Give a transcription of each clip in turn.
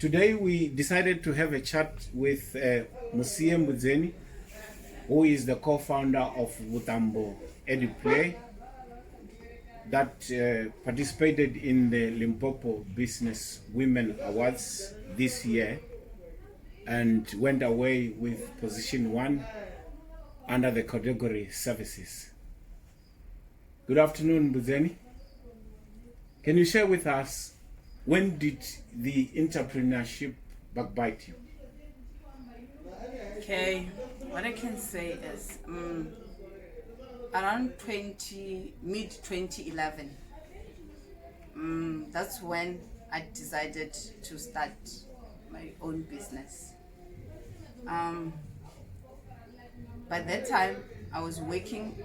Today we decided to have a chat with Mbudzeni, who is the co-founder of Vhutambo Edu-Play, that participated in the Limpopo Business Women Awards this year and went away with position 1 under the category services. Good afternoon, Mbudzeni. Can you share with us, when did the entrepreneurship backbite you? Okay, what I can say is around mid-2011, that's when I decided to start my own business. By that time, I was working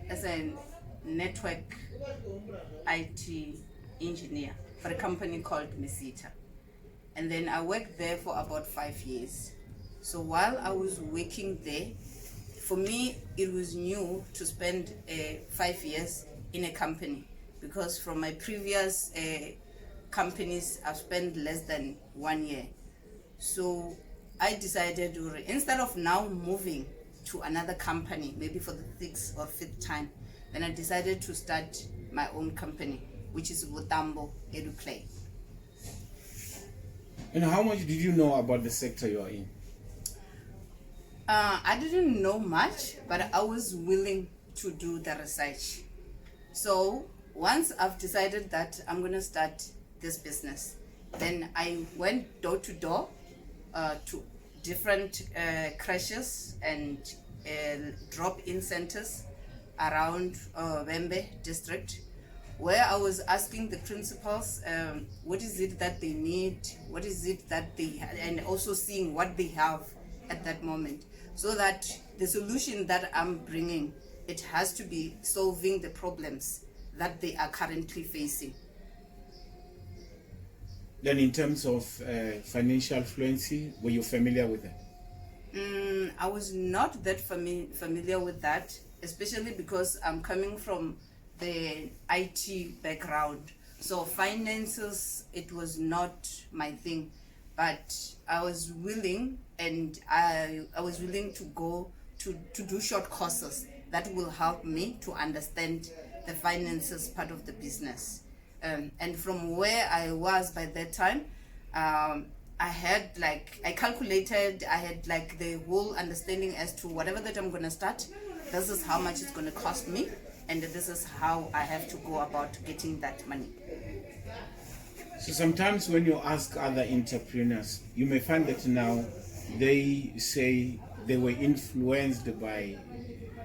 as a network IT engineer for a company called Musia. And then I worked there for about 5 years. So while I was working there, for me, it was new to spend 5 years in a company, because from my previous companies, I've spent less than 1 year. So I decided, instead of now moving to another company, maybe for the 6th or 5th time, then I decided to start my own company, which is Vhutambo Edu-Play. And how much did you know about the sector you are in? I didn't know much, but I was willing to do the research. So once I've decided that I'm going to start this business, then I went door to door to different crashes and drop-in centers around Wembe district, where I was asking the principals what is it that they need, what is it that they, and also seeing what they have at that moment, so that the solution that I'm bringing, it has to be solving the problems that they are currently facing. Then in terms of financial fluency, were you familiar with it? I was not that familiar with that, especially because I'm coming from the IT background. So finances, it was not my thing, but I was willing, and I was willing to go to do short courses that will help me to understand the finances part of the business. And from where I was by that time, I calculated, I had the whole understanding as to whatever that I'm gonna start, this is how much it's gonna cost me, and this is how I have to go about getting that money. So sometimes when you ask other entrepreneurs, you may find that now they say they were influenced by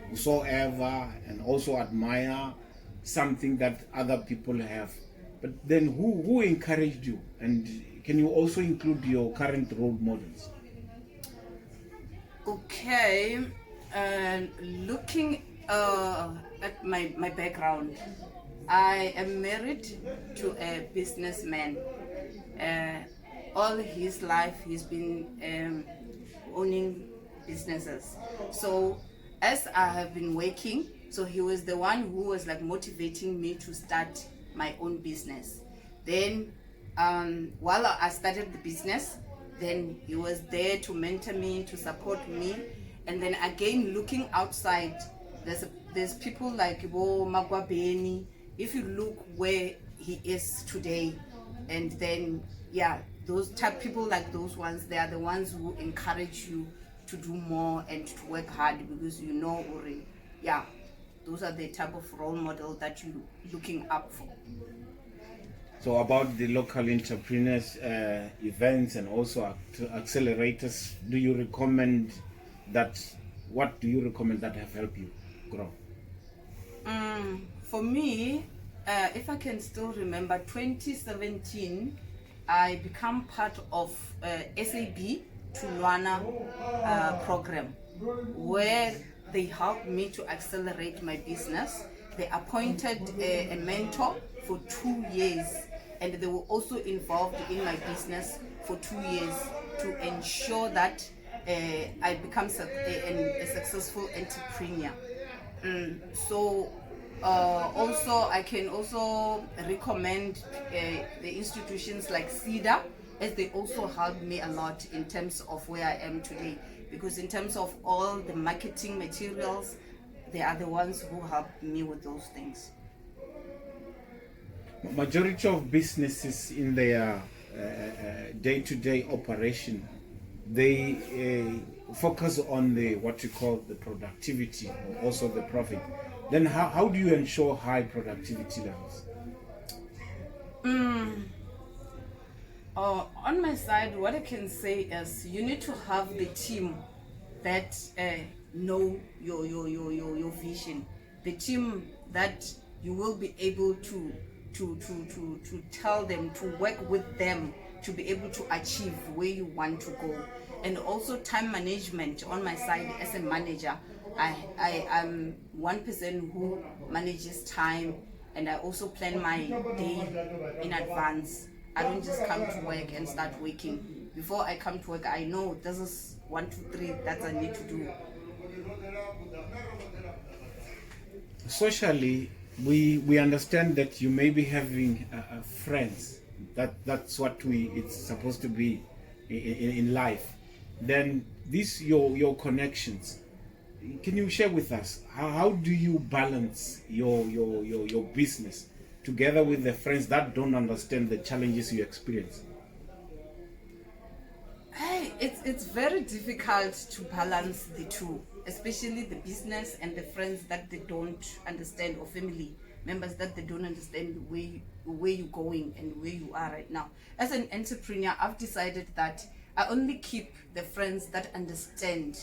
whosoever and also admire something that other people have. But then who encouraged you? And can you also include your current role models? Okay, looking at my background, I am married to a businessman. All his life he's been owning businesses. So as I have been working, so he was the one who was motivating me to start my own business. Then while I started the business, then he was there to mentor me, to support me. And then again, looking outside, there's people like Bo Magwabeni. If you look where he is today, and then those type people like those ones, they are the ones who encourage you to do more and to work hard, because those are the type of role model that you're looking up for. So about the local entrepreneurs events and also accelerators, do you recommend that? What do you recommend that have helped you grow? For me, if I can still remember, 2017, I become part of SAB Tulwana program, where they helped me to accelerate my business. They appointed a mentor for 2 years, and they were also involved in my business for 2 years to ensure that I become a successful entrepreneur. So also I can also recommend the institutions like CEDA, as they also helped me a lot in terms of where I am today. Because in terms of all the marketing materials, they are the ones who helped me with those things. Majority of businesses in their day-to-day operation, they focus on the what you call the productivity or also the profit. Then how do you ensure high productivity levels? On my side, what I can say is you need to have the team that know your vision, the team that you will be able to tell them, to work with them, to be able to achieve where you want to go. And also time management on my side as a manager. I am one person who manages time, and I also plan my day in advance. I don't just come to work and start working. Before I come to work, I know this is 1, 2, 3 that I need to do. Socially, we understand that you may be having friends. That's what it's supposed to be in life. Then these your connections. Can you share with us how do you balance your business together with the friends that don't understand the challenges you experience? Hey, it's very difficult to balance the two, especially the business and the friends that they don't understand, or family members that they don't understand where you're going and where you are right now. As an entrepreneur, I've decided that I only keep the friends that understand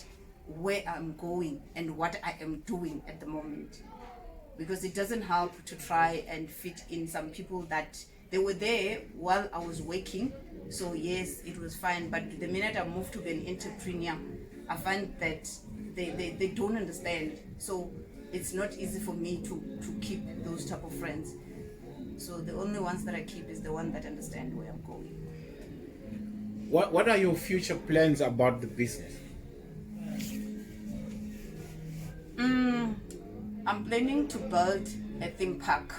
where I'm going and what I am doing at the moment, because it doesn't help to try and fit in some people that they were there while I was working. So yes, it was fine, but the minute I moved to be an entrepreneur, I find that they don't understand. So it's not easy for me to keep those type of friends. So the only ones that I keep is the one that understand where I'm going. What are your future plans about the business? I'm planning to build a theme park.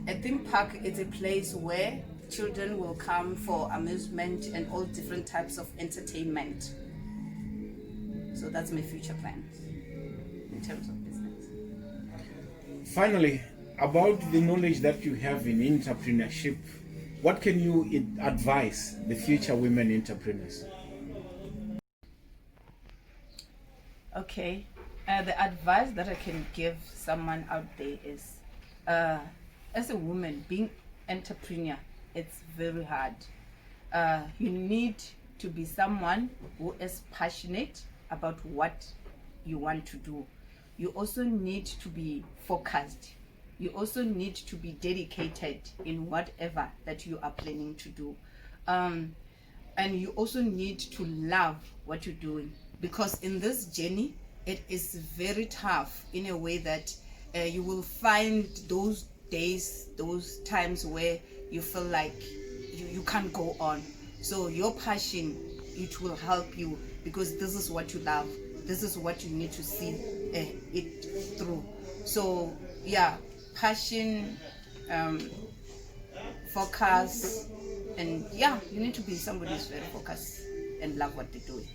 A theme park is a place where children will come for amusement and all different types of entertainment. So that's my future plans in terms of business. Finally, about the knowledge that you have in entrepreneurship, what can you advise the future women entrepreneurs? Okay, the advice that I can give someone out there is, as a woman, being entrepreneur, it's very hard. You need to be someone who is passionate about what you want to do. You also need to be focused. You also need to be dedicated in whatever that you are planning to do. And you also need to love what you're doing, because in this journey, it is very tough in a way that you will find those days, those times where you feel like you can't go on. So your passion, it will help you, because this is what you love. This is what you need to see it through. So yeah, passion, focus, and yeah, you need to be somebody who's very focused and love what they're doing.